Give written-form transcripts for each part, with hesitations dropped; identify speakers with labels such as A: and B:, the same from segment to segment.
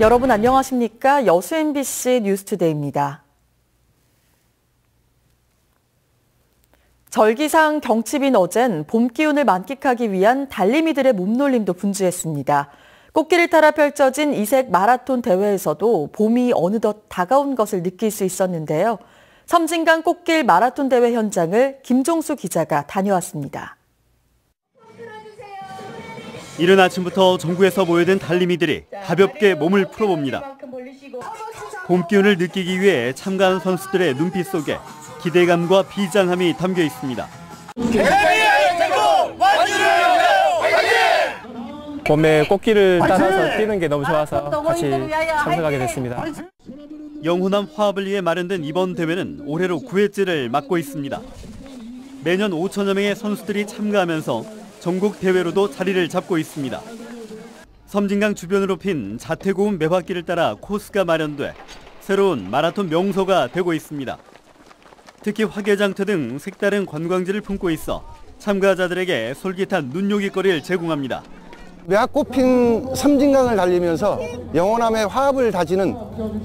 A: 여러분 안녕하십니까? 여수 MBC 뉴스투데이입니다. 절기상 경칩인 어젠 봄 기운을 만끽하기 위한 달리미들의 몸놀림도 분주했습니다. 꽃길을 따라 펼쳐진 이색 마라톤 대회에서도 봄이 어느덧 다가온 것을 느낄 수 있었는데요. 섬진강 꽃길 마라톤 대회 현장을 김종수 기자가 다녀왔습니다.
B: 이른 아침부터 전국에서 모여든 달리미들이 가볍게 몸을 풀어봅니다. 봄 기운을 느끼기 위해 참가한 선수들의 눈빛 속에 기대감과 비장함이 담겨 있습니다.
C: 봄에 꽃길을 따라서 뛰는 게 너무 좋아서 같이 참석하게 됐습니다.
B: 영호남 화합을 위해 마련된 이번 대회는 올해로 9회째를 맞고 있습니다. 매년 5천여 명의 선수들이 참가하면서 전국 대회로도 자리를 잡고 있습니다. 섬진강 주변으로 핀 자태고운 매화길을 따라 코스가 마련돼 새로운 마라톤 명소가 되고 있습니다. 특히 화개장터 등 색다른 관광지를 품고 있어 참가자들에게 솔깃한 눈요깃거리를 제공합니다.
D: 매화꽃 핀 섬진강을 달리면서 영호남의 화합을 다지는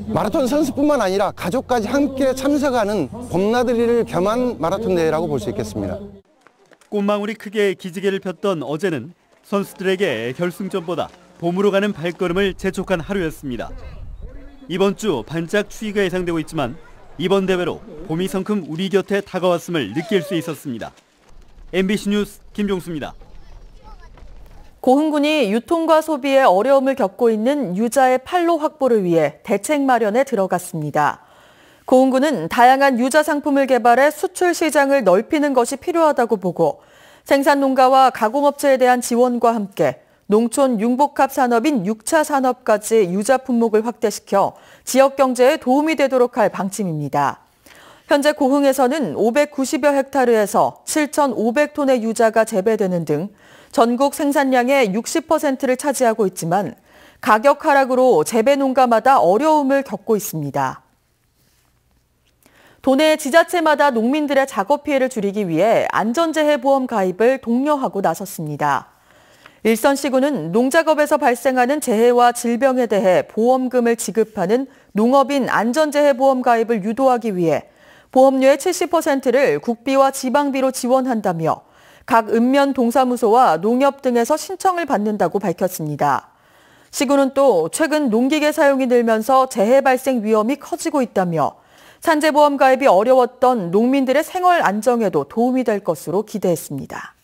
D: 마라톤 선수뿐만 아니라 가족까지 함께 참석하는 봄나들이를 겸한 마라톤 대회라고 볼 수 있겠습니다.
B: 꽃망울이 크게 기지개를 폈던 어제는 선수들에게 결승전보다 봄으로 가는 발걸음을 재촉한 하루였습니다. 이번 주 반짝 추위가 예상되고 있지만 이번 대회로 봄이 성큼 우리 곁에 다가왔음을 느낄 수 있었습니다. MBC 뉴스 김종수입니다.
A: 고흥군이 유통과 소비에 어려움을 겪고 있는 유자의 판로 확보를 위해 대책 마련에 들어갔습니다. 고흥군은 다양한 유자 상품을 개발해 수출 시장을 넓히는 것이 필요하다고 보고 생산 농가와 가공업체에 대한 지원과 함께 농촌 융복합 산업인 6차 산업까지 유자 품목을 확대시켜 지역 경제에 도움이 되도록 할 방침입니다. 현재 고흥에서는 590여 헥타르에서 7,500톤의 유자가 재배되는 등 전국 생산량의 60%를 차지하고 있지만 가격 하락으로 재배 농가마다 어려움을 겪고 있습니다. 도내 지자체마다 농민들의 작업 피해를 줄이기 위해 안전재해보험 가입을 독려하고 나섰습니다. 일선시군은 농작업에서 발생하는 재해와 질병에 대해 보험금을 지급하는 농업인 안전재해보험 가입을 유도하기 위해 보험료의 70%를 국비와 지방비로 지원한다며 각 읍면 동사무소와 농협 등에서 신청을 받는다고 밝혔습니다. 시군은 또 최근 농기계 사용이 늘면서 재해 발생 위험이 커지고 있다며 산재보험 가입이 어려웠던 농민들의 생활 안정에도 도움이 될 것으로 기대했습니다.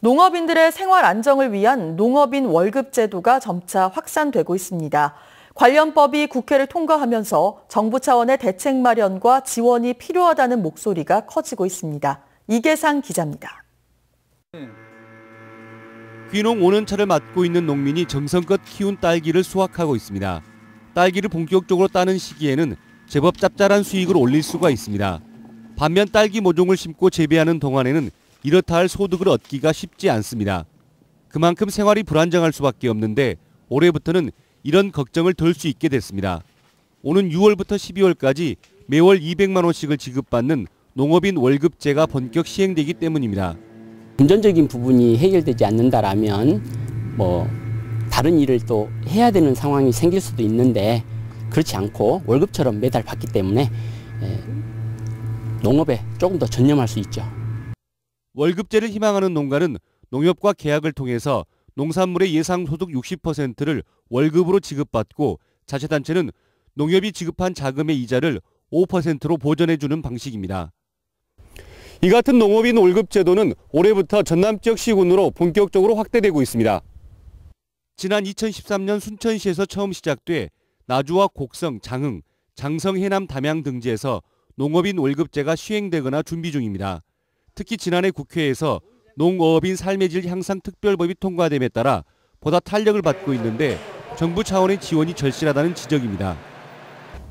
A: 농업인들의 생활 안정을 위한 농업인 월급 제도가 점차 확산되고 있습니다. 관련법이 국회를 통과하면서 정부 차원의 대책 마련과 지원이 필요하다는 목소리가 커지고 있습니다. 이계상 기자입니다.
E: 귀농 5년차를 맡고 있는 농민이 정성껏 키운 딸기를 수확하고 있습니다. 딸기를 본격적으로 따는 시기에는 제법 짭짤한 수익을 올릴 수가 있습니다. 반면 딸기 모종을 심고 재배하는 동안에는 이렇다 할 소득을 얻기가 쉽지 않습니다. 그만큼 생활이 불안정할 수밖에 없는데 올해부터는 이런 걱정을 덜 수 있게 됐습니다. 오는 6월부터 12월까지 매월 200만 원씩을 지급받는 농업인 월급제가 본격 시행되기 때문입니다.
F: 금전적인 부분이 해결되지 않는다라면 다른 일을 또 해야 되는 상황이 생길 수도 있는데 그렇지 않고 월급처럼 매달 받기 때문에 농업에 조금 더 전념할 수 있죠.
E: 월급제를 희망하는 농가는 농협과 계약을 통해서 농산물의 예상소득 60%를 월급으로 지급받고 자치단체는 농협이 지급한 자금의 이자를 5%로 보전해주는 방식입니다. 이 같은 농업인 월급제도는 올해부터 전남 지역 시군으로 본격적으로 확대되고 있습니다. 지난 2013년 순천시에서 처음 시작돼 나주와 곡성, 장흥, 장성, 해남, 담양 등지에서 농업인 월급제가 시행되거나 준비 중입니다. 특히 지난해 국회에서 농어업인 삶의 질 향상 특별법이 통과됨에 따라 보다 탄력을 받고 있는데 정부 차원의 지원이 절실하다는 지적입니다.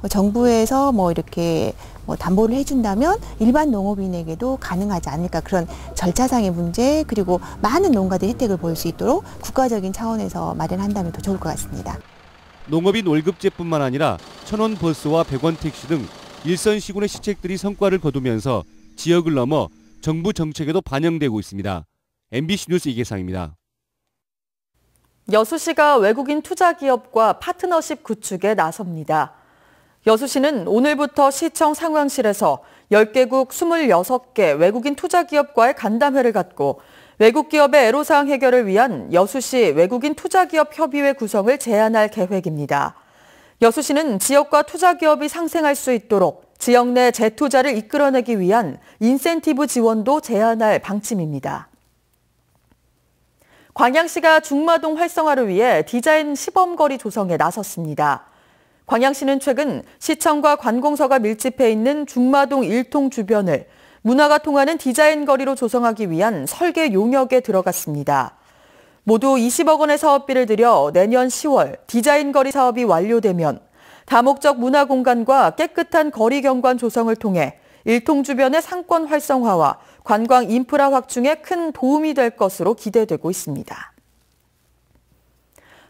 G: 정부에서 이렇게 담보를 해준다면 일반 농업인에게도 가능하지 않을까, 그런 절차상의 문제, 그리고 많은 농가들이 혜택을 볼 수 있도록 국가적인 차원에서 마련한다면 더 좋을 것 같습니다.
E: 농업인 월급제뿐만 아니라 1,000원 버스와 100원 택시 등 일선 시군의 시책들이 성과를 거두면서 지역을 넘어 정부 정책에도 반영되고 있습니다. MBC 뉴스 이계상입니다.
A: 여수시가 외국인 투자기업과 파트너십 구축에 나섭니다. 여수시는 오늘부터 시청 상황실에서 10개국 26개 외국인 투자기업과의 간담회를 갖고 외국 기업의 애로사항 해결을 위한 여수시 외국인 투자기업 협의회 구성을 제안할 계획입니다. 여수시는 지역과 투자기업이 상생할 수 있도록 지역 내 재투자를 이끌어내기 위한 인센티브 지원도 제안할 방침입니다. 광양시가 중마동 활성화를 위해 디자인 시범거리 조성에 나섰습니다. 광양시는 최근 시청과 관공서가 밀집해 있는 중마동 1통 주변을 문화가 통하는 디자인 거리로 조성하기 위한 설계 용역에 들어갔습니다. 모두 20억 원의 사업비를 들여 내년 10월 디자인 거리 사업이 완료되면 다목적 문화 공간과 깨끗한 거리 경관 조성을 통해 1통 주변의 상권 활성화와 관광 인프라 확충에 큰 도움이 될 것으로 기대되고 있습니다.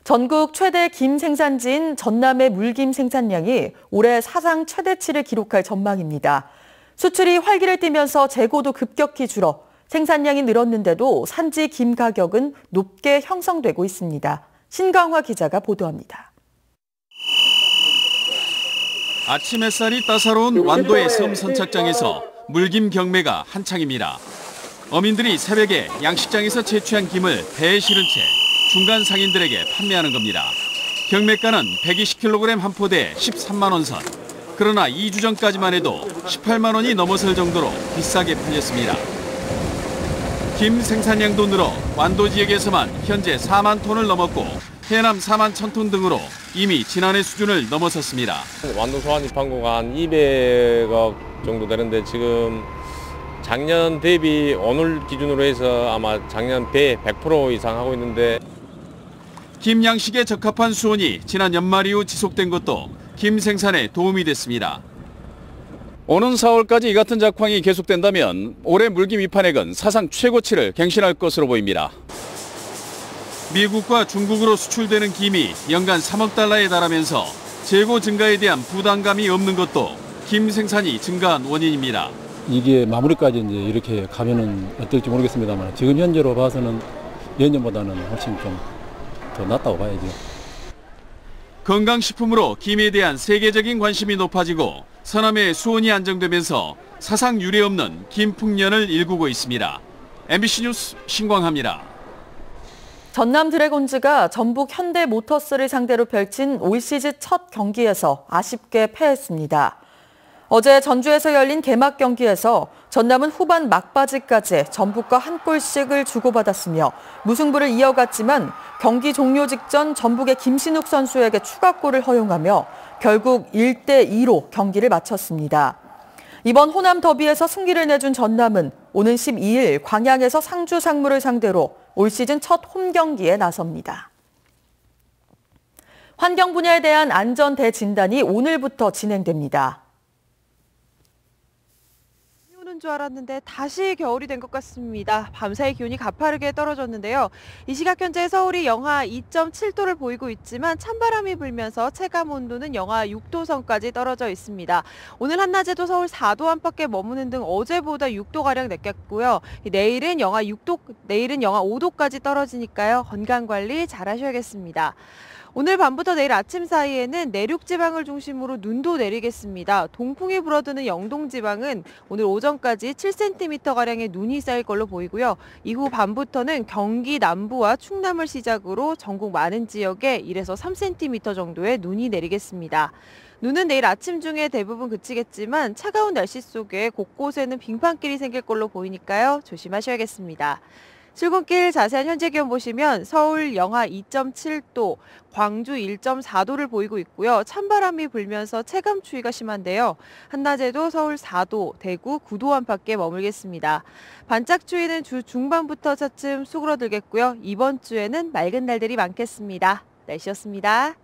A: 전국 최대 김 생산지인 전남의 물김 생산량이 올해 사상 최대치를 기록할 전망입니다. 수출이 활기를 띠면서 재고도 급격히 줄어 생산량이 늘었는데도 산지 김 가격은 높게 형성되고 있습니다. 신강화 기자가 보도합니다.
H: 아침 햇살이 따사로운 완도의 섬 선착장에서 물김 경매가 한창입니다. 어민들이 새벽에 양식장에서 채취한 김을 배에 실은 채 중간 상인들에게 판매하는 겁니다. 경매가는 120kg 한 포대에 13만 원 선. 그러나 2주 전까지만 해도 18만 원이 넘어설 정도로 비싸게 팔렸습니다. 김 생산량도 늘어 완도 지역에서만 현재 4만 톤을 넘었고 해남 4만 1,000톤 등으로 이미 지난해 수준을 넘어섰습니다.
I: 완도 소환입 판고가 한 200억 정도 되는데 지금 작년 대비 오늘 기준으로 해서 아마 작년 배 100% 이상 하고 있는데
H: 김 양식에 적합한 수온이 지난 연말 이후 지속된 것도 김 생산에 도움이 됐습니다. 오는 4월까지 이 같은 작황이 계속된다면 올해 물김 입한액은 사상 최고치를 갱신할 것으로 보입니다. 미국과 중국으로 수출되는 김이 연간 3억 달러에 달하면서 재고 증가에 대한 부담감이 없는 것도 김 생산이 증가한 원인입니다.
J: 이게 마무리까지 이제 이렇게 가면은 어떨지 모르겠습니다만 지금 현재로 봐서는 예년보다는 훨씬 좀 더 낫다고 봐야죠.
H: 건강식품으로 김에 대한 세계적인 관심이 높아지고 서남의 수온이 안정되면서 사상 유례 없는 김 풍년을 일구고 있습니다. MBC 뉴스 신광하입니다.
A: 전남 드래곤즈가 전북 현대모터스를 상대로 펼친 올 시즌 첫 경기에서 아쉽게 패했습니다. 어제 전주에서 열린 개막 경기에서 전남은 후반 막바지까지 전북과 한 골씩을 주고받았으며 무승부를 이어갔지만 경기 종료 직전 전북의 김신욱 선수에게 추가골을 허용하며 결국 1대2로 경기를 마쳤습니다. 이번 호남 더비에서 승기를 내준 전남은 오는 12일 광양에서 상주 상무를 상대로 올 시즌 첫 홈경기에 나섭니다. 환경 분야에 대한 안전 대진단이 오늘부터 진행됩니다.
K: 줄 알았는데 다시 겨울이 된 것 같습니다. 밤사이 기온이 가파르게 떨어졌는데요. 이 시각 현재 서울이 영하 2.7도를 보이고 있지만 찬바람이 불면서 체감 온도는 영하 6도 선까지 떨어져 있습니다. 오늘 한낮에도 서울 4도 안팎에 머무는 등 어제보다 6도가량 느꼈고요. 내일은 영하 5도까지 떨어지니까요. 건강관리 잘 하셔야겠습니다. 오늘 밤부터 내일 아침 사이에는 내륙 지방을 중심으로 눈도 내리겠습니다. 동풍이 불어드는 영동 지방은 오늘 오전까지 7cm가량의 눈이 쌓일 걸로 보이고요. 이후 밤부터는 경기 남부와 충남을 시작으로 전국 많은 지역에 1에서 3cm 정도의 눈이 내리겠습니다. 눈은 내일 아침 중에 대부분 그치겠지만 차가운 날씨 속에 곳곳에는 빙판길이 생길 걸로 보이니까요. 조심하셔야겠습니다. 출근길 자세한 현재 기온 보시면 서울 영하 2.7도, 광주 1.4도를 보이고 있고요. 찬바람이 불면서 체감 추위가 심한데요. 한낮에도 서울 4도, 대구 9도 안팎에 머물겠습니다. 반짝 추위는 주 중반부터 차츰 수그러들겠고요. 이번 주에는 맑은 날들이 많겠습니다. 날씨였습니다.